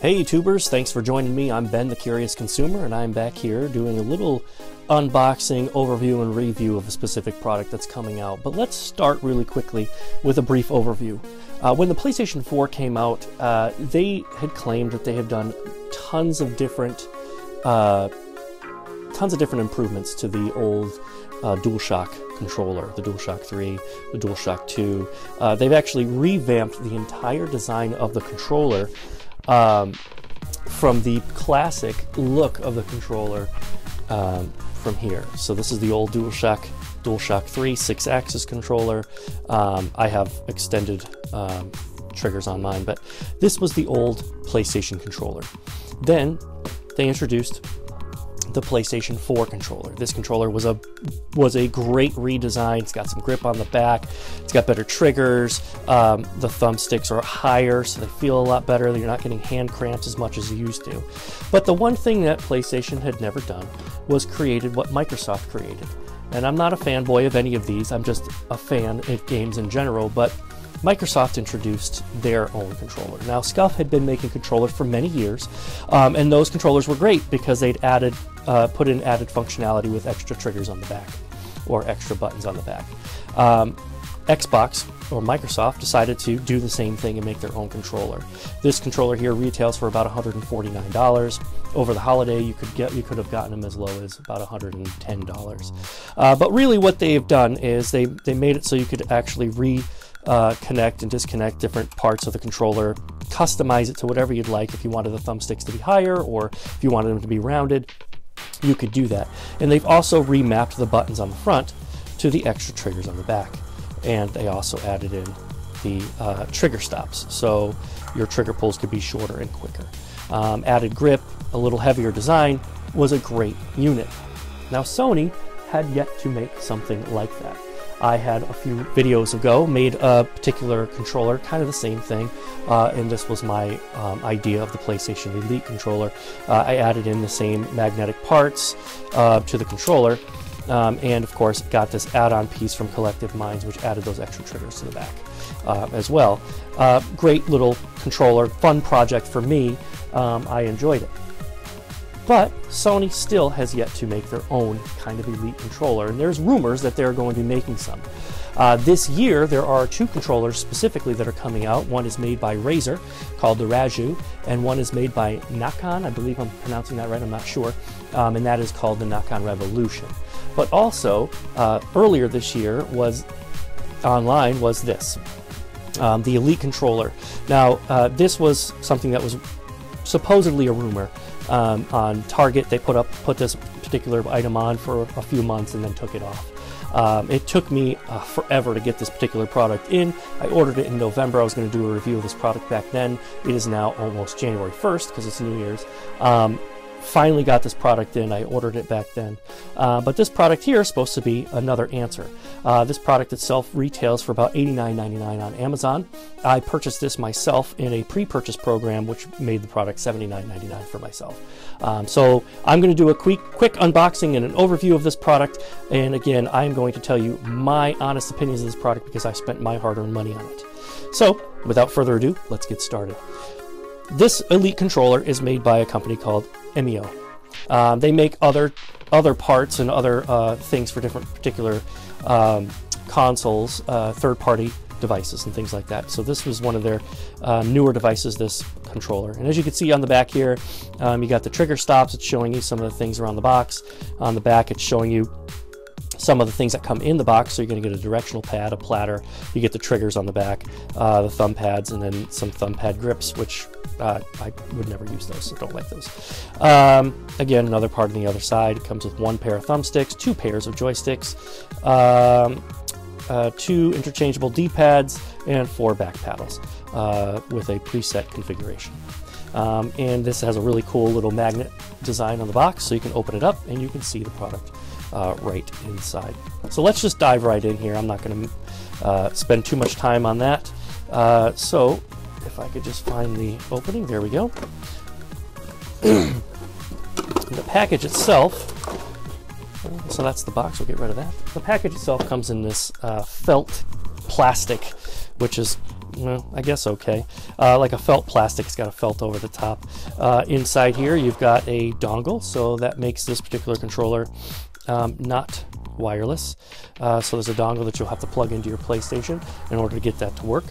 Hey YouTubers, thanks for joining me. I'm Ben the Curious Consumer, and I'm back here doing a little unboxing, overview, and review of a specific product that's coming out. But let's start really quickly with a brief overview. When the PlayStation 4 came out, they had claimed that they had done tons of different improvements to the old DualShock controller, the DualShock 3, the DualShock 2. They've actually revamped the entire design of the controller from the classic look of the controller from here. So this is the old DualShock 3 6-axis controller. I have extended triggers on mine, but this was the old PlayStation controller. Then they introduced the PlayStation 4 controller. This controller was a great redesign. It's got some grip on the back. It's got better triggers. The thumbsticks are higher, so they feel a lot better. You're not getting hand cramps as much as you used to. But the one thing that PlayStation had never done was created what Microsoft created. And I'm not a fanboy of any of these. I'm just a fan of games in general, but Microsoft introduced their own controller. Now, Scuf had been making controllers for many years, and those controllers were great because they'd put in added functionality with extra triggers on the back, or extra buttons on the back. Xbox, or Microsoft, decided to do the same thing and make their own controller. This controller here retails for about $149. Over the holiday, you could have gotten them as low as about $110. But really what they've done is they made it so you could actually connect and disconnect different parts of the controller, customize it to whatever you'd like. If you wanted the thumbsticks to be higher or if you wanted them to be rounded, you could do that. And they've also remapped the buttons on the front to the extra triggers on the back. And they also added in the trigger stops, so your trigger pulls could be shorter and quicker. Added grip, a little heavier design, was a great unit. Now Sony had yet to make something like that. I had a few videos ago made a particular controller, kind of the same thing, and this was my idea of the PlayStation Elite controller. I added in the same magnetic parts to the controller, and of course got this add-on piece from Collective Minds, which added those extra triggers to the back as well. Great little controller, fun project for me. I enjoyed it. But Sony still has yet to make their own kind of Elite controller, and there's rumors that they're going to be making some. This year, there are two controllers specifically that are coming out. One is made by Razer, called the Raju, and one is made by Nakon. I believe I'm pronouncing that right, I'm not sure. And that is called the Nakon Revolution. But also, earlier this year was this, the Elite controller. Now, this was something that was supposedly a rumor. On Target, they put this particular item on for a few months and then took it off. It took me forever to get this particular product in. I ordered it in November. I was going to do a review of this product back then. It is now almost January 1st because it's New Year's. Finally got this product in. I ordered it back then. But this product here is supposed to be another answer. This product itself retails for about $89.99 on Amazon. I purchased this myself in a pre-purchase program, which made the product $79.99 for myself. So I'm going to do a quick unboxing and an overview of this product. And again, I'm going to tell you my honest opinions of this product because I spent my hard-earned money on it. So without further ado, let's get started. This Elite controller is made by a company called Emio. They make other parts and other things for different particular consoles, third-party devices and things like that. So this was one of their newer devices, this controller. And as you can see on the back here, you got the trigger stops. It's showing you some of the things around the box. On the back, it's showing you some of the things that come in the box. So you're going to get a directional pad, a platter. You get the triggers on the back, the thumb pads, and then some thumb pad grips, which I would never use those, so don't like those. Again, another part on the other side. It comes with one pair of thumbsticks, two pairs of joysticks, two interchangeable D-pads, and 4 back paddles with a preset configuration. And this has a really cool little magnet design on the box, so you can open it up and you can see the product right inside. So let's just dive right in here. I'm not going to spend too much time on that. So if I could just find the opening, there we go. The package itself, so that's the box, we'll get rid of that. The package itself comes in this felt plastic, which is well, I guess okay. Like a felt plastic. It's got a felt over the top. Inside here, you've got a dongle, so that makes this particular controller not wireless. So there's a dongle that you'll have to plug into your PlayStation in order to get that to work.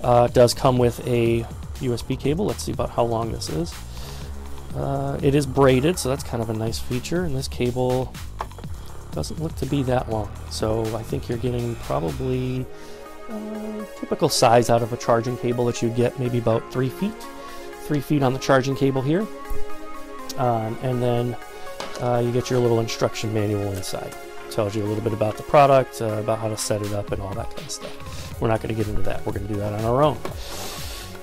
It does come with a USB cable. Let's see about how long this is. It is braided, so that's kind of a nice feature, and this cable doesn't look to be that long. So I think you're getting probably typical size out of a charging cable that you'd get, maybe about 3 feet. 3 feet on the charging cable here. And then you get your little instruction manual inside. Tells you a little bit about the product, about how to set it up and all that kind of stuff. We're not going to get into that. We're going to do that on our own.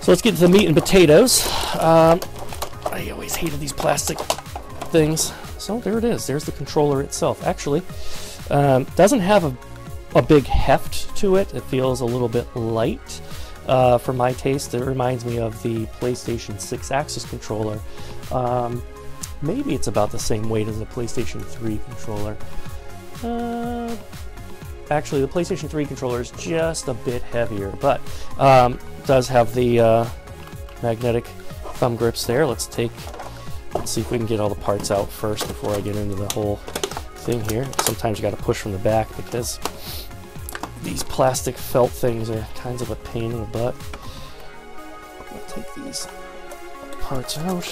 So let's get to the meat and potatoes. I always hated these plastic things. So there it is. There's the controller itself. Actually, doesn't have a big heft to it. It feels a little bit light for my taste. It reminds me of the PlayStation 6-axis controller. Maybe it's about the same weight as the PlayStation 3 controller. Actually, the PlayStation 3 controller is just a bit heavier, but does have the magnetic thumb grips there. Let's see if we can get all the parts out first before I get into the whole thing here. Sometimes you got to push from the back because these plastic felt things are kinds of a pain in the butt. I'll take these parts out.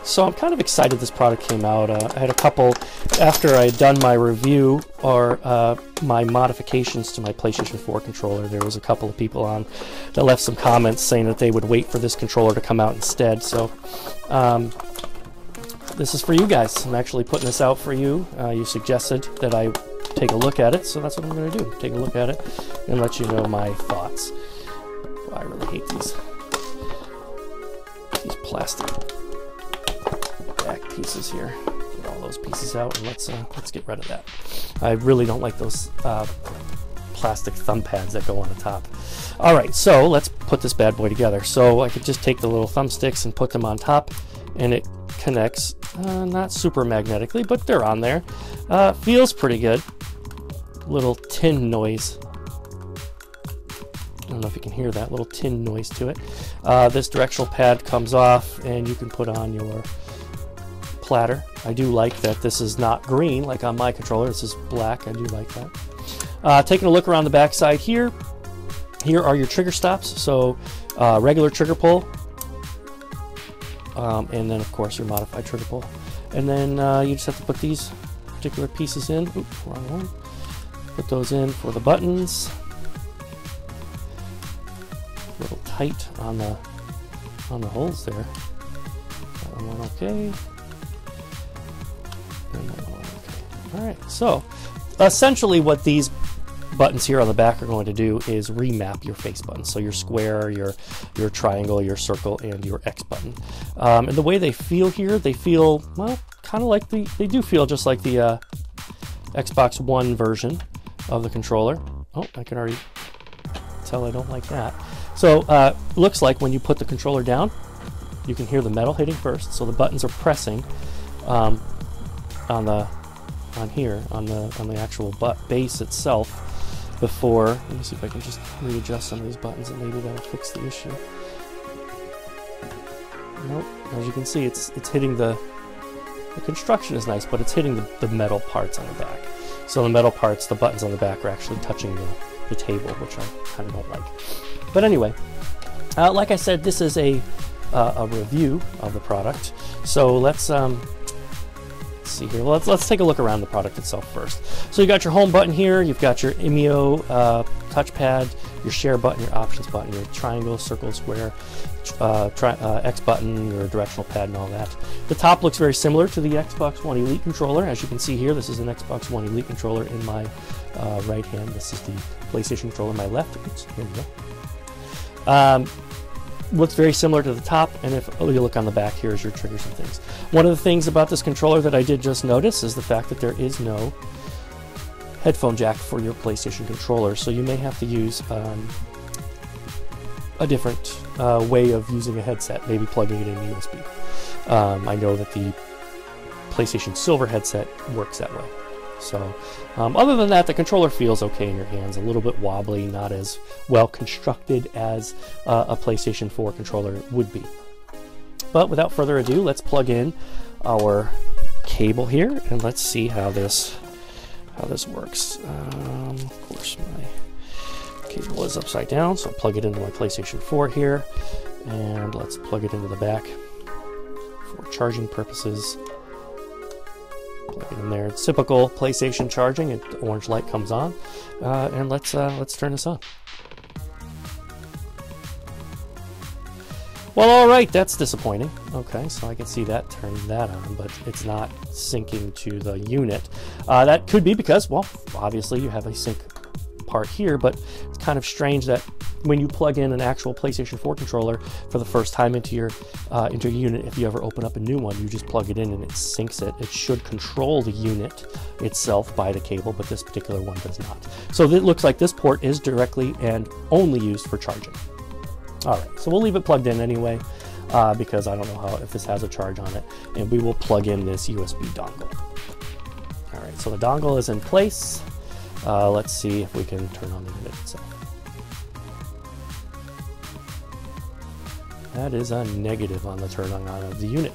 So I'm kind of excited this product came out. I had a couple, after I had done my review or my modifications to my PlayStation 4 controller, there was a couple of people on that left some comments saying that they would wait for this controller to come out instead. So this is for you guys. I'm actually putting this out for you. You suggested that I take a look at it, so that's what I'm going to do. Take a look at it and let you know my thoughts. Well, I really hate these plastic back pieces here. Get all those pieces out and let's get rid of that. I really don't like those plastic thumb pads that go on the top. All right, so let's put this bad boy together. So I could just take the little thumbsticks and put them on top, and it connects. Not super magnetically, but they're on there. Feels pretty good. Little tin noise. I don't know if you can hear that little tin noise to it. This directional pad comes off, and you can put on your platter. I do like that this is not green like on my controller. This is black. I do like that. Taking a look around the back side here. Here are your trigger stops. So regular trigger pull, and then of course your modified trigger pull. And then you just have to put these particular pieces in. Oops, wrong one. Put those in for the buttons. A little tight on the holes there. That one okay. Alright, so essentially what these buttons here on the back are going to do is remap your face buttons. So your square, your triangle, your circle, and your X button. And the way they feel here, they feel, well, kind of like they do feel just like the Xbox One version of the controller. Oh, I can already tell I don't like that. So looks like when you put the controller down, you can hear the metal hitting first. So the buttons are pressing on the actual base itself before. Let me see if I can just readjust some of these buttons and maybe that'll fix the issue. Nope. As you can see, it's hitting the construction is nice, but it's hitting the metal parts on the back. So the metal parts, the buttons on the back are actually touching the table, which I kind of don't like. But anyway, like I said, this is a review of the product. So let's see here. Well, let's take a look around the product itself first. So you got your home button here. You've got your Emio touchpad, your share button, your options button, your triangle, circle, square, X button, your directional pad, and all that. The top looks very similar to the Xbox One Elite controller. As you can see here, this is an Xbox One Elite controller in my right hand. This is the PlayStation controller in my left. Oops, here we go. Looks very similar to the top, and if you look on the back, here's your triggers and things. One of the things about this controller that I did just notice is the fact that there is no headphone jack for your PlayStation controller, so you may have to use a different way of using a headset, maybe plugging it in USB. I know that the PlayStation Silver headset works that way. So other than that, the controller feels okay in your hands, a little bit wobbly, not as well constructed as a PlayStation 4 controller would be. But without further ado, let's plug in our cable here and let's see how this works. Of course, my cable is upside down, so I'll plug it into my PlayStation 4 here, and let's plug it into the back for charging purposes. Plug it in there. It's typical PlayStation charging. The orange light comes on, and let's turn this on. Well, all right, that's disappointing. Okay, so I can see that turning that on, but it's not syncing to the unit. That could be because, well, obviously you have a sync part here, but it's kind of strange that when you plug in an actual PlayStation 4 controller for the first time into your unit, if you ever open up a new one, you just plug it in and it syncs it. It should control the unit itself by the cable, but this particular one does not. So it looks like this port is directly and only used for charging. All right, so we'll leave it plugged in anyway, because I don't know if this has a charge on it, and we will plug in this USB dongle. All right, so the dongle is in place. Let's see if we can turn on the unit itself. That is a negative on the turn on of the unit.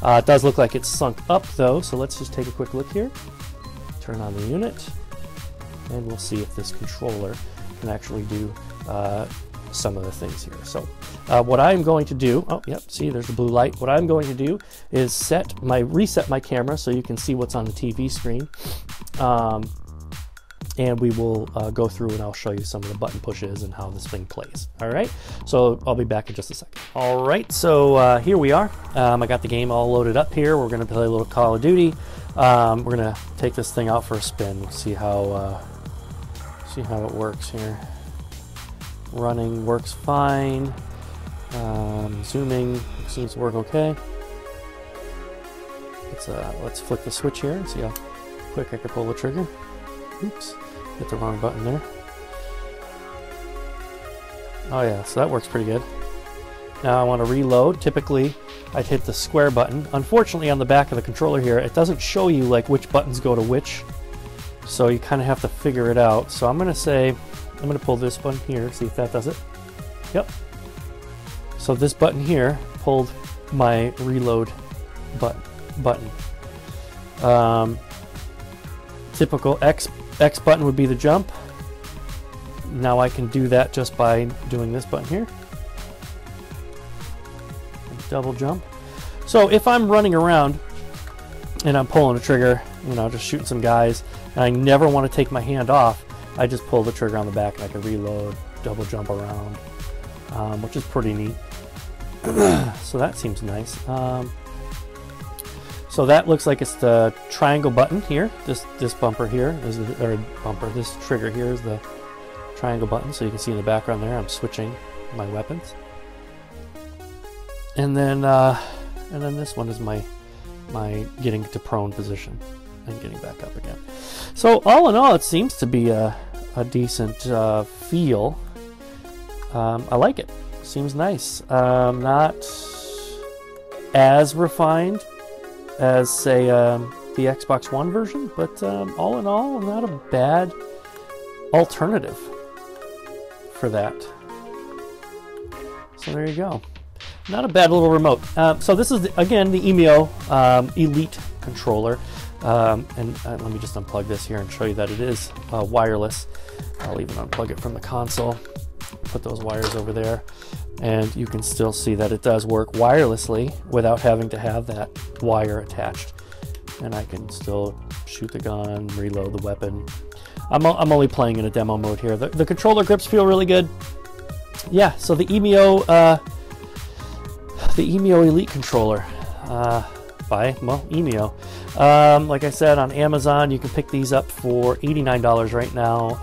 It does look like it's sunk up though, so let's just take a quick look here. Turn on the unit, and we'll see if this controller can actually do some of the things here. So what I'm going to do, oh yep, see there's the blue light. What I'm going to do is reset my camera so you can see what's on the TV screen. And we will go through and I'll show you some of the button pushes and how this thing plays. All right, so I'll be back in just a second. All right, so here we are. I got the game all loaded up here. We're gonna play a little Call of Duty. We're gonna take this thing out for a spin, see how it works here. Running works fine. Zooming seems to work okay. Let's flick the switch here and see how quick I can pull the trigger. Oops, hit the wrong button there. Oh yeah, so that works pretty good. Now I want to reload. Typically, I'd hit the square button. Unfortunately, on the back of the controller here, it doesn't show you like which buttons go to which. So you kind of have to figure it out. So I'm going to pull this button here, see if that does it. Yep. So this button here pulled my reload button. Typical X button would be the jump. Now I can do that just by doing this button here. Double jump. So if I'm running around and I'm pulling a trigger, just shooting some guys, and I never want to take my hand off, I just pull the trigger on the back and I can reload, double jump around, which is pretty neat. So that seems nice. So that looks like it's the triangle button here. This bumper here is this trigger here is the triangle button. So you can see in the background there, I'm switching my weapons. And then this one is my getting to prone position and getting back up again. So all in all, it seems to be a decent feel. I like it. Seems nice. Not as refined as, say, the Xbox One version, but all in all, not a bad alternative for that. So there you go. Not a bad little remote. So this is, again, the Emio Elite controller. And let me just unplug this here and show you that it is wireless. I'll even unplug it from the console. Put those wires over there. And you can still see that it does work wirelessly without having to have that wire attached. And I can still shoot the gun, reload the weapon. I'm only playing in a demo mode here. The controller grips feel really good. Yeah, so the Emio Elite controller by Emio. Like I said, on Amazon you can pick these up for $89 right now.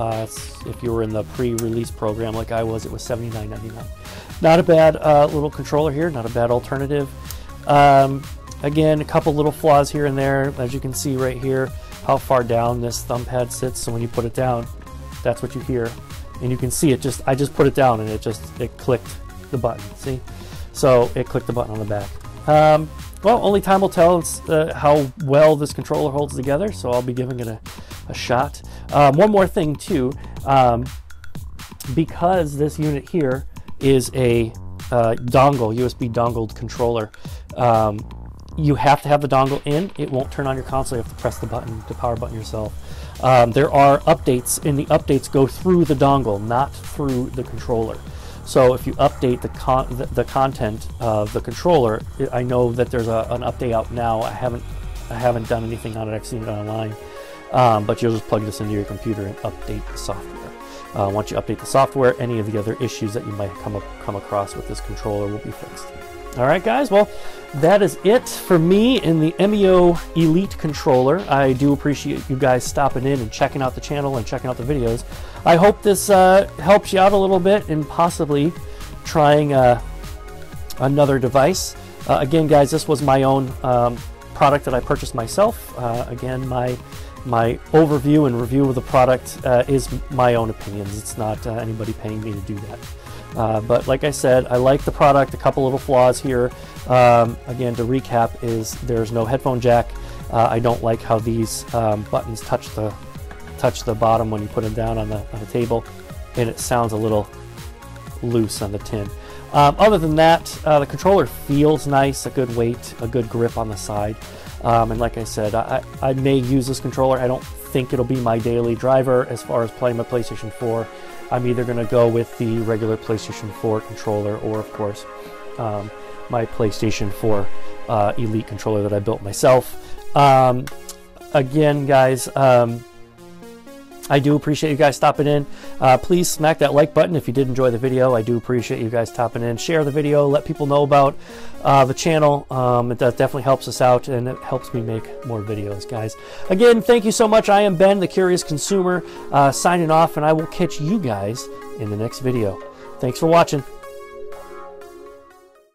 If you were in the pre-release program like I was, it was $79.99. Not a bad little controller here, not a bad alternative. Again, a couple little flaws here and there, as you can see right here, how far down this thumb pad sits. So when you put it down, that's what you hear. And you can see it I just put it down and it clicked the button, see? So it clicked the button on the back. well, only time will tell how well this controller holds together, so I'll be giving it a shot. One more thing too, because this unit here is a dongle, USB dongled controller, you have to have the dongle in. It won't turn on your console. You have to press the button, the power button yourself. There are updates, and the updates go through the dongle, not through the controller. So if you update the content of the controller, I know that there's an update out now. I haven't done anything on it. I've seen it online, but you'll just plug this into your computer and update the software. Once you update the software, any of the other issues that you might come across with this controller will be fixed. All right, guys. Well, that is it for me in the Emio Elite controller. I do appreciate you guys stopping in and checking out the channel and checking out the videos. I hope this helps you out a little bit in possibly trying another device. Again, guys, this was my own product that I purchased myself. Again, my overview and review of the product is my own opinions. It's not anybody paying me to do that. But like I said, I like the product. A couple little flaws here. Again, to recap, is there's no headphone jack. I don't like how these buttons touch the bottom when you put them down on the table, and it sounds a little loose on the tin. Other than that, the controller feels nice, a good weight, a good grip on the side. And like I said, I may use this controller. I don't think it'll be my daily driver as far as playing my PlayStation 4. I'm either going to go with the regular PlayStation 4 controller, or of course my PlayStation 4 Elite controller that I built myself. Again, guys, I do appreciate you guys stopping in. Please smack that like button if you did enjoy the video. I do appreciate you guys stopping in. Share the video, let people know about the channel. It definitely helps us out, and it helps me make more videos, guys. Again, thank you so much. I am Ben, the Curious Consumer, signing off, and I will catch you guys in the next video. Thanks for watching.